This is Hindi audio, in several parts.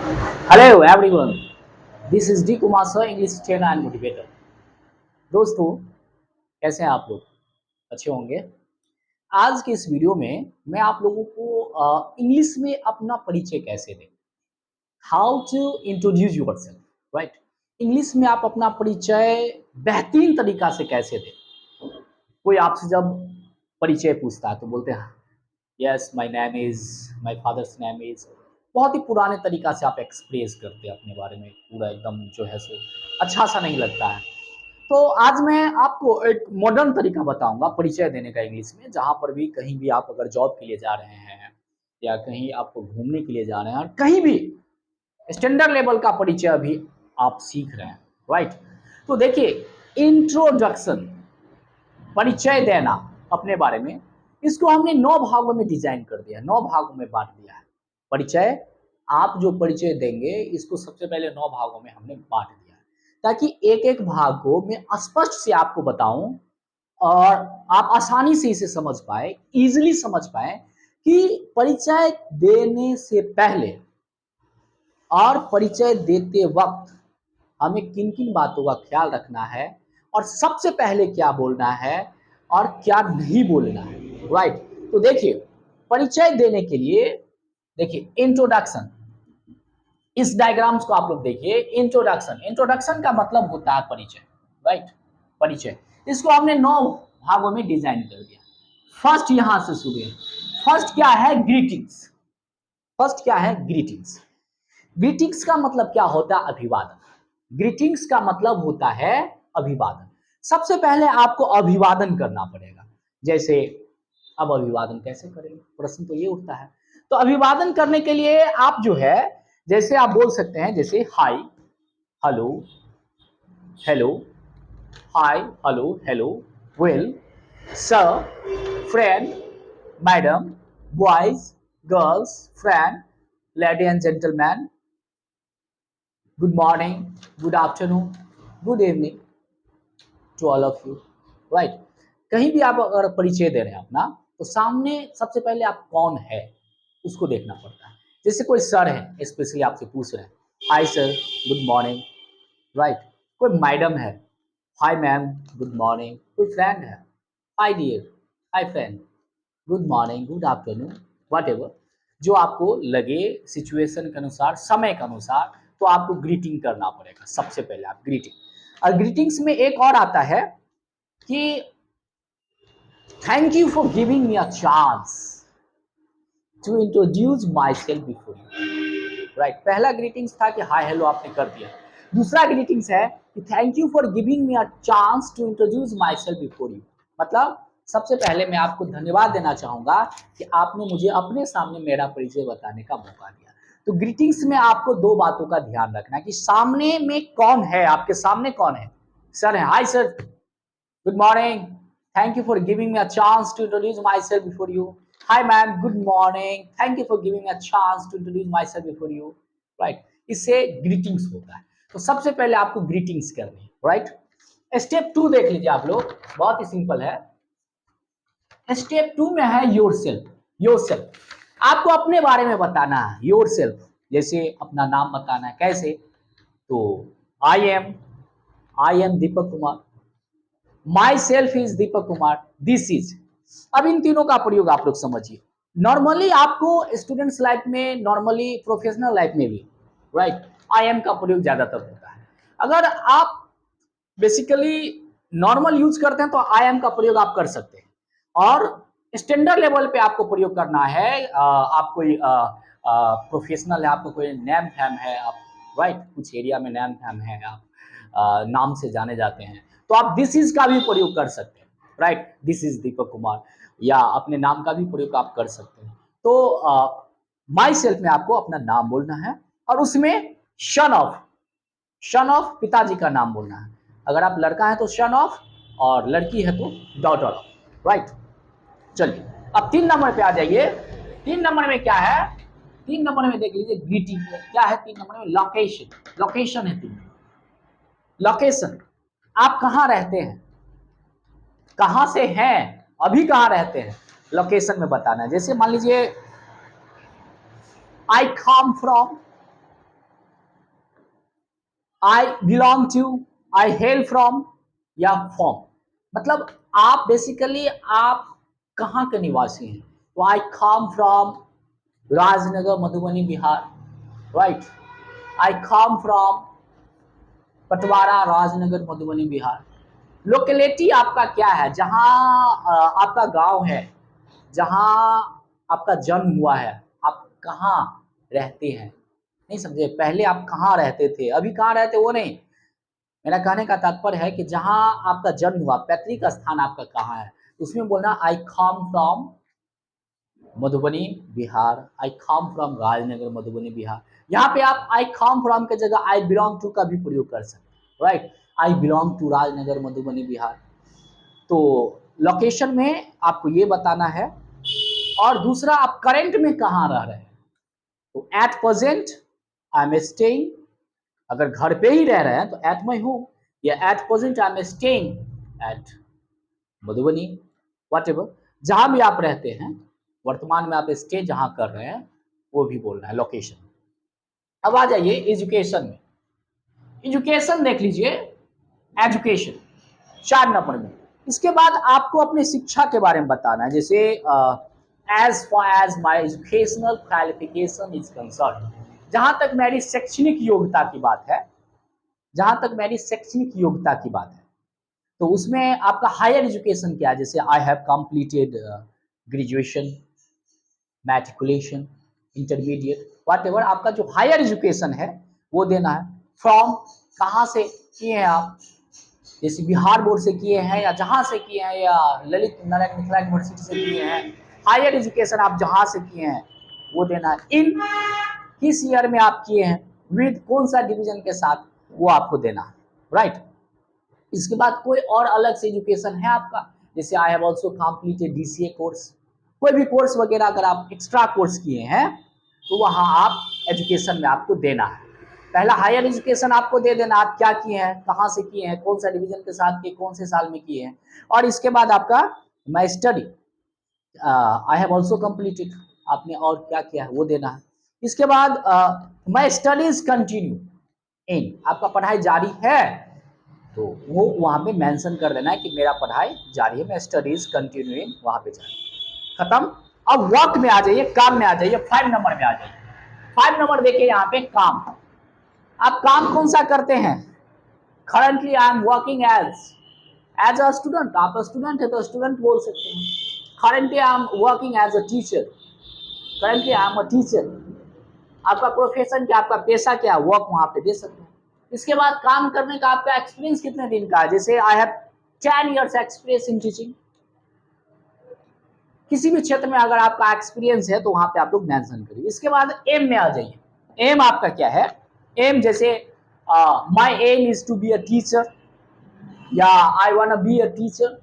Hello everyone, this is D Kumar sir, English trainer and motivator. दोस्तों कैसे हैं आप लोग? अच्छे होंगे। आज के इस वीडियो में मैं आप लोगों को इंग्लिश में अपना परिचय कैसे दें, how to introduce yourself, right. English में आप अपना परिचय बेहतरीन तरीका से कैसे दें। कोई आपसे जब परिचय पूछता है तो बोलते हैं yes my name is, my father's name is. बहुत ही पुराने तरीका से आप एक्सप्रेस करते हैं अपने बारे में, पूरा एकदम जो है सो अच्छा सा नहीं लगता है। तो आज मैं आपको एक मॉडर्न तरीका बताऊंगा परिचय देने का इंग्लिश में, जहां पर भी कहीं भी आप अगर जॉब के लिए जा रहे हैं या कहीं आपको घूमने के लिए जा रहे हैं और कहीं भी स्टैंडर्ड लेवल का परिचय अभी आप सीख रहे हैं, राइट। तो देखिए, इंट्रोडक्शन, परिचय देना अपने बारे में, इसको हमने 9 भागों में डिजाइन कर दिया है, 9 भागों में बांट दिया है। परिचय, आप जो परिचय देंगे इसको सबसे पहले 9 भागों में हमने बांट दिया है, ताकि एक एक भाग को मैं स्पष्ट से आपको बताऊं और आप आसानी से इसे समझ पाए, इजीली समझ पाए कि परिचय देने से पहले और परिचय देते वक्त हमें किन किन बातों का ख्याल रखना है और सबसे पहले क्या बोलना है और क्या नहीं बोलना है, राइट। तो देखिए, परिचय देने के लिए देखिए इंट्रोडक्शन, इस डायग्राम्स को आप लोग देखिए। इंट्रोडक्शन, इंट्रोडक्शन का मतलब होता है परिचय, राइट। परिचय, इसको हमने 9 भागों में डिजाइन कर दिया। फर्स्ट यहां से शुरू है। फर्स्ट क्या है? ग्रीटिंग्स। फर्स्ट क्या है? ग्रीटिंग्स। ग्रीटिंग्स का मतलब क्या होता है? अभिवादन। ग्रीटिंग्स का मतलब होता है अभिवादन। सबसे पहले आपको अभिवादन करना पड़ेगा। जैसे अब अभिवादन कैसे करेंगे, प्रश्न तो ये उठता है। तो अभिवादन करने के लिए आप जो है, जैसे आप बोल सकते हैं, जैसे hi, hello, hello, hi, hello, hello, well, sir, friend, madam, boys, girls, friend, lady and gentleman, good morning, good afternoon, good evening to all of you, right. कहीं भी आप अगर परिचय दे रहे हैं अपना, तो सामने सबसे पहले आप कौन है उसको देखना पड़ता है। जैसे कोई सर है, स्पेशली आपसे पूछ रहे हैं, hi sir, good morning, right. कोई मैडम है, हाय मैम, गुड मॉर्निंग। कोई फ्रेंड है, hi dear, hi friend, good morning, good afternoon, whatever, जो आपको लगे सिचुएशन के अनुसार, समय के अनुसार, तो आपको ग्रीटिंग करना पड़ेगा। सबसे पहले आप ग्रीटिंग, और ग्रीटिंग्स में एक और आता है कि thank you for giving me a chance to introduce myself before you, right. पहला ग्रीटिंग्स था कि हाय हेलो आपने कर दिया। दूसरा ग्रीटिंग्स है कि thank you for giving me a chance to introduce myself before you. मतलब सबसे पहले मैं आपको धन्यवाद देना चाहूंगा कि आपने मुझे अपने सामने मेरा परिचय बताने का मौका दिया। तो ग्रीटिंग्स में आपको 2 बातों का ध्यान रखना है कि सामने में कौन है, आपके सामने कौन है। सर है, hi sir, good morning. Thank you for giving me a chance to introduce myself before you. Hi ma'am, good morning. Thank you for giving me a chance to introduce myself before you. Right? इससे ग्रीटिंग्स होता है। तो सबसे पहले आपको ग्रीटिंग्स करनी है, राइट। स्टेप 2 देख लीजिए आप लोग, बहुत ही सिंपल है। स्टेप 2 में है योर सेल्फ। योर सेल्फ, आपको अपने बारे में बताना है। योर सेल्फ, जैसे अपना नाम बताना है। कैसे? तो I am Deepak Kumar, my self is Deepak Kumar, this is. अब इन तीनों का प्रयोग आप लोग समझिए। नॉर्मली आपको स्टूडेंट्स लाइफ में, नॉर्मली प्रोफेशनल लाइफ में भी, राइट, आई एम का प्रयोग ज्यादातर होता है। अगर आप बेसिकली नॉर्मल यूज करते हैं तो आई एम का प्रयोग आप कर सकते हैं। और स्टैंडर्ड लेवल पे आपको प्रयोग करना है। आप कोई प्रोफेशनल है, आपको कोई नेम फैम है, आप राइट, कुछ एरिया में नेम फैम है, आप नाम से जाने जाते हैं, तो आप दिस इज का भी प्रयोग कर सकते हैं, right. This is Deepak Kumar, या अपने नाम का भी प्रयोग आप कर सकते हैं। तो माई सेल्फ में आपको अपना नाम बोलना है और उसमें सन ऑफ, सन ऑफ पिताजी का नाम बोलना है। अगर आप लड़का है तो सन ऑफ, और लड़की है तो डॉटर ऑफ, राइट। चलिए अब 3 नंबर पे आ जाइए। 3 नंबर में क्या है? 3 नंबर में देख लीजिए ग्रीटिंग क्या है। 3 नंबर में लोकेशन, लोकेशन है 3। लोकेशन, आप कहाँ रहते हैं, कहाँ से हैं, अभी कहाँ रहते हैं, लोकेशन में बताना है। जैसे मान लीजिए I come from I belong to, I hail from या फ्रॉम, मतलब आप बेसिकली आप कहाँ के निवासी हैं, तो I come from Rajnagar Madhubani Bihar, right. I come from Patwara Rajnagar Madhubani Bihar. Locality आपका क्या है, जहां आपका गांव है, जहां आपका जन्म हुआ है, आप कहाँ रहते हैं, नहीं समझे, पहले आप कहाँ रहते थे, अभी कहाँ रहते वो नहीं, मेरा कहने का तात्पर्य है कि जहां आपका जन्म हुआ, पैतृक स्थान आपका कहाँ है, उसमें बोलना I come from Madhubani Bihar, I come from Rajnagar Madhubani Bihar. यहाँ पे आप आई कम फ्रॉम के जगह आई बिलोंग टू का भी प्रयोग कर सकते, right. I belong to Rajnagar Madhubani Bihar. तो लोकेशन में आपको ये बताना है, और दूसरा आप करंट में कहाँ रह रहे हैं, तो at present I am staying, अगर घर पे ही रह रहे हैं तो एट माई होम, या at present I am staying at Madhubani, what ever, जहां भी आप रहते हैं वर्तमान में आप स्टे जहां कर रहे हैं वो भी बोलना है लोकेशन। अब आ जाइए एजुकेशन में, एजुकेशन देख लीजिए, एजुकेशन 4 नंबर में। इसके बाद आपको अपने शिक्षा के बारे में बताना है, जैसे as far as my educational qualification is concern, जहां तक मेरी शैक्षणिक योग्यता की बात है, जहां तक मेरी शैक्षणिक योग्यता की बात है, तो उसमें आपका हायर एजुकेशन क्या है, जैसे I have completed graduation, matriculation, intermediate, what ever, आपका जो हायर एजुकेशन है वो देना है। फ्रॉम, कहाँ से किए हैं आप, जैसे बिहार बोर्ड से किए हैं या जहाँ से किए हैं, या ललित नारायण मिथिला यूनिवर्सिटी से किए हैं, हायर एजुकेशन आप जहाँ से किए हैं वो देना है। इन, किस ईयर में आप किए हैं, विद कौन सा डिवीजन के साथ, वो आपको देना है, राइट। इसके बाद कोई और अलग से एजुकेशन है आपका, जैसे I have also completed DCA course, कोई भी कोर्स वगैरह अगर आप एक्स्ट्रा कोर्स किए हैं तो वहाँ आप एजुकेशन में आपको देना है। पहला हायर एजुकेशन आपको दे देना, आप क्या किए हैं, कहाँ से किए हैं, कौन सा डिवीजन के साथ किए, कौन से साल में किए हैं, और इसके बाद आपका my study, I have also completed, आपने और क्या किया है वो देना है। इसके बाद माई स्टडीज कंटिन्यू इन, आपका पढ़ाई जारी है, तो वो वहाँ पे मेंशन कर देना है कि मेरा पढ़ाई जारी है, मैं स्टडीज कंटिन्यूइंग वहाँ पे जारी, खत्म। अब वर्क में आ जाइए, काम में आ जाइए, 5 नंबर में आ जाइए। 5 नंबर देखिए यहाँ पे काम, आप काम कौन सा करते हैं, currently I am working as a student, आप स्टूडेंट है तो स्टूडेंट बोल सकते हैं। Currently I am working as a teacher, currently I am a teacher, आपका प्रोफेशन क्या, आपका पेशा क्या, वर्क वहां पे दे सकते हैं। इसके बाद काम करने का आपका एक्सपीरियंस कितने दिन का है, जैसे I have 10 years experience in teaching, किसी भी क्षेत्र में अगर आपका एक्सपीरियंस है तो वहां पे आप लोग मेंशन करिए। इसके बाद एम में आ जाइए, एम आपका क्या है, एम जैसे my aim is to be a teacher, या I want be a teacher,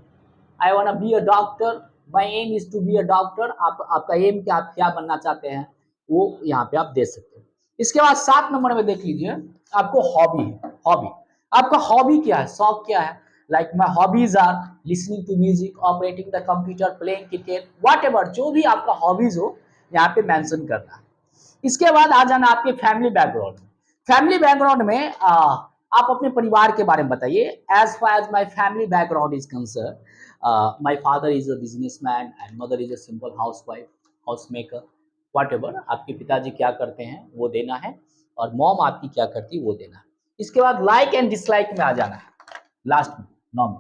I want be a doctor, my aim is to be a doctor, आपका एम क्या, आप क्या बनना चाहते हैं वो यहाँ पे आप दे सकते हैं। इसके बाद 7 नंबर में देख लीजिए, आपको हॉबी है, हॉबी, आपका हॉबी क्या है, शौक क्या है, like my hobbies are listening to music, operating the computer, playing cricket, whatever, जो भी आपका हॉबीज हो यहाँ पे मेंशन करना है। इसके बाद आ जाना आपके फैमिली बैकग्राउंड, फैमिली बैकग्राउंड में आप अपने परिवार के बारे में बताइए। As far as my family background is concern, my father is a businessman and mother is a simple house wife, house maker, whatever, आपके पिताजी क्या करते हैं वो देना है, और मॉम आपकी क्या करती है वो देना है। इसके बाद लाइक एंड डिसलाइक में आ जाना है, लास्ट में 9 में।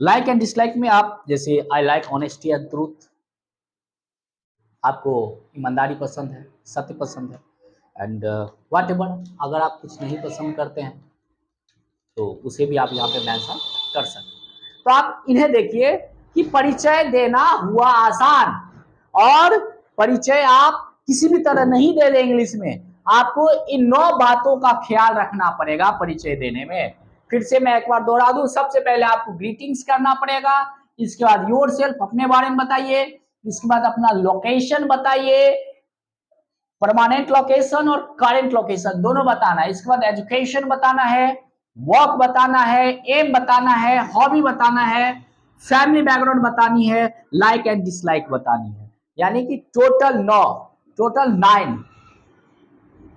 लाइक एंड डिसलाइक में आप जैसे I like honesty and truth, आपको ईमानदारी पसंद है, सत्य पसंद है, एंड वट एवर, अगर आप कुछ नहीं पसंद करते हैं तो उसे भी आप यहाँ पे मेंशन कर सकते हैं। तो आप इन्हें देखिए कि परिचय देना हुआ आसान, और परिचय आप किसी भी तरह नहीं दे दे इंग्लिश में, आपको इन 9 बातों का ख्याल रखना पड़ेगा परिचय देने में। फिर से मैं एक बार दोहरा दूं, सबसे पहले आपको ग्रीटिंग्स करना पड़ेगा, इसके बाद योर सेल्फ, अपने बारे में बताइए, इसके बाद अपना लोकेशन बताइए, परमानेंट लोकेशन और करेंट लोकेशन दोनों बताना है, इसके बाद एजुकेशन बताना है, वर्क बताना है, एम बताना है, हॉबी बताना है, फैमिली बैकग्राउंड बतानी है, लाइक एंड डिसलाइक बतानी है। यानी कि टोटल 9, टोटल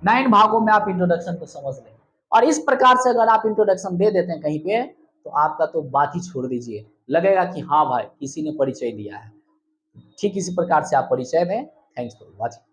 9 भागों में आप इंट्रोडक्शन को समझ लें। और इस प्रकार से अगर आप इंट्रोडक्शन दे देते हैं कहीं पे, तो आपका तो बात ही छोड़ दीजिए, लगेगा कि हाँ भाई किसी ने परिचय दिया है। ठीक इसी प्रकार से आप परिचय दें। Thanks for watching.